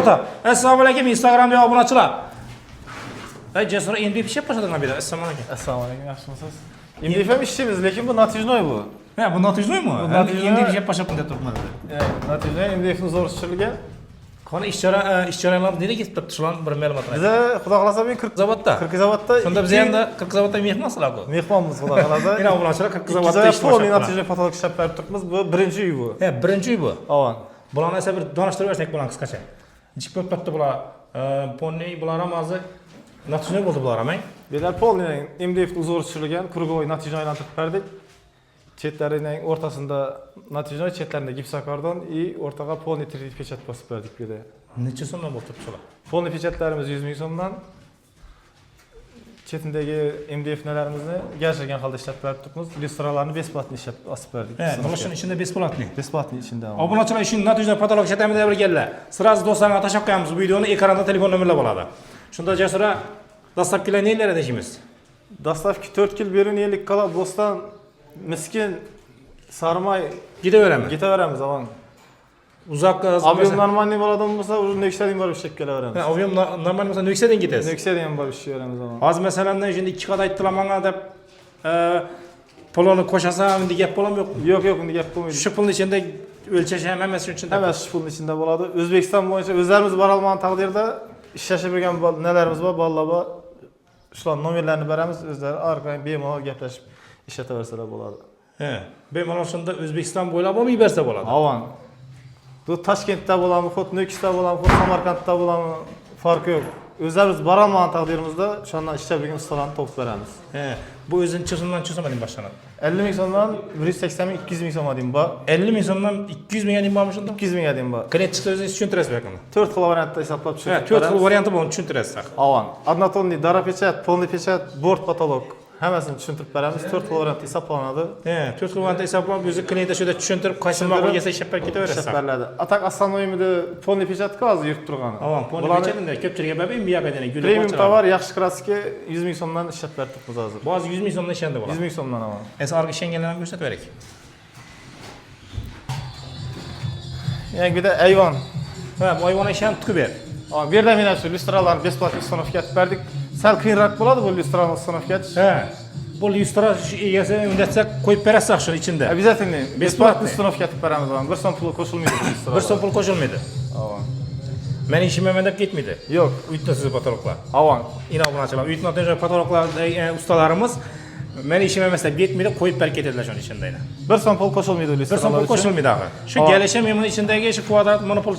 ota. Assalomu alaykum Instagramda obunachilar. Ay Jasur endi bir şey başladın bir de. Assalomu alaykum. Assalomu alaykum, yaxshimisiz? MDF'm ishchimiz, lekin bu natijnoy bu. Ha, bu natijnoy mu? Endi bir şey başladın deb turibman. Natijnoy MDF'ni zo'r tushirilgan. Qani ishchilar nereye ketib turibdi? Shular bir ma'lumot beradi. Biza xudo xolasa men 40 zavodda. 40 zavodda. Shunda biz endi 40 zavodda mehmonsizlar ku. Mehmonmiz xudo xolasa. Meni obunachilar 40 zavodda ish boshlab. boshlab. Natijnoy patolog ishlab berib turibmiz. Bu birinchi uy bu. Ha, birinchi uy bu. Avan. Bularni esa bir donishtirib bersak bularni qisqacha. Nechik bo'lib turibdi bular? Ponni bular ham hozir natijnoy bo'ldi bular ham. Bular polniy MDF'ni zo'r tushirilgan, krugovoy natijnoy aylantirib berdik. Chetlarining o'rtasida natijnoy, chetlarida gipsokardon и o'rtaga polniy 3D pechat bosib berdik bu yerda. Necha so'mdan bo'lib turibdi shular? Polniy pechatlarimiz 100 ming so'mdan. Chetindagi MDF nalarimizni yashirgan holda ishlab berib turibmiz. Restoranlarni besplatni ishlab osib berdik. Nima shuni ichida besplatni? Besplatni ichida. Obunachilar uchun natijada patolog shatamida bilganlar. Sirasiz do'stlarga tashab qo'yamiz bu videoni, ekranda telefon nomerlar bo'ladi. Shunda Jasura dastavkalar nelarga deymiz? Dastavka 4 yil beriniylik qala Bo'ston miskin Sarmay ketaveramiz avan. Uzoqqa Avion normalniy bo'ladigan bo'lsa, o'zi Nexia'dan borib ishlab kelaveramiz. Ha, avion normal bo'lsa Nexia'dan ketasiz. Nexia'dan borib ishlayveramiz avan. Hozir masalan, endi 2 qat aytdilar menga deb pulni qo'shasan, degan gap bo'ladimi yo'q? Yo'q, unda gap bo'lmaydi. Shu pulni ichida o'lchash ham hammasi uchun. Hammasi shu pulning ichida bo'ladi. O'zbekiston bo'yicha o'zlarimiz bora olmagan taqdirda ishlashib yurgan nalarimiz bor, bolalar bor. Shular nomerlarini beramiz, o'zlari orqadan bemalol gaplashib ishlataversalar bo'ladi. He, bemalol shunda O'zbekiston bo'ylab olib bersa bo'ladi. Avan. Bu Toshkentda bo'ladimi, xuddi Nukusda bo'ladimi, xuddi Samarqandda bo'ladimi, farqi yo'q. O'zlarimiz bora olmagan taqdirimizda o'shandan ishlab yurgan ustalarni topib beramiz. He, bu o'zini chiqimdan chiqmadan boshlanadi. 50 ming so'mdan 180 ming, 200 ming so'mga deyim bor. 50 ming so'mdan 200 mingga deyim bormi shunda? 200 mingga deyim bor. Klient chiqsa o'zingiz tushuntirasiz balki. 4 xil variantda hisoblab tushirib. 4 xil varianti bor, tushuntirasiz. Avan. Однотонный dara pechat, polniy pechat, bort patolog hammasini tushuntirib beramiz. 4 xil variantda hisoblanadi. He, 4 xil variantda hisoblab o'zi klientga shunda tushuntirib, qaysi ma'qul kelsa ishlab ketaverasiz. Ishlab beriladi. Atak asanoyimida polniy pechatga hozir yurib turgani. Avan, polniy pechatida ko'pchilikga babay miyaqadan gul. Premium tovar, yaxshi kraska 100 ming so'mdan ishlab berib turibmiz hozir. Ba'zi 100 ming so'mdan ishanda bo'ladi. 100 ming so'mdan avan. Esarga ishlanganlarni ko'rsatib berak. Yangida ayvon. Ha, bu ayvon ishini tikib ber. Bu yerda men shu lyustralarni besplatni ustanovka etib berdik. Sal qiyinroq bo'ladi bu lyustrani ustanovka etish. Ha. Bu lyustra egasi undatsak qo'yib berasiz shuni ichida. Обязательно besplatni ustanovka etib beramiz avan. 1 so'm pul qo'shilmaydi bu lyustra. 1 so'm pul qo'shilmaydi. Avan. Meni ishim ham deb ketmaydi. Yo'q, Uytnasiz patologlar. avan. Inobunachilar, uytnasiz patologlar ustalarimiz meni ishim emas deb ketmaydi, qo'yib berib ketadilar shuni ichida. 1 so'm pul qo'shilmaydi lyustralar. 1 so'm pul qo'shilmaydi axir. Shu gelishi men buni ichidagi shu kvadrat monopol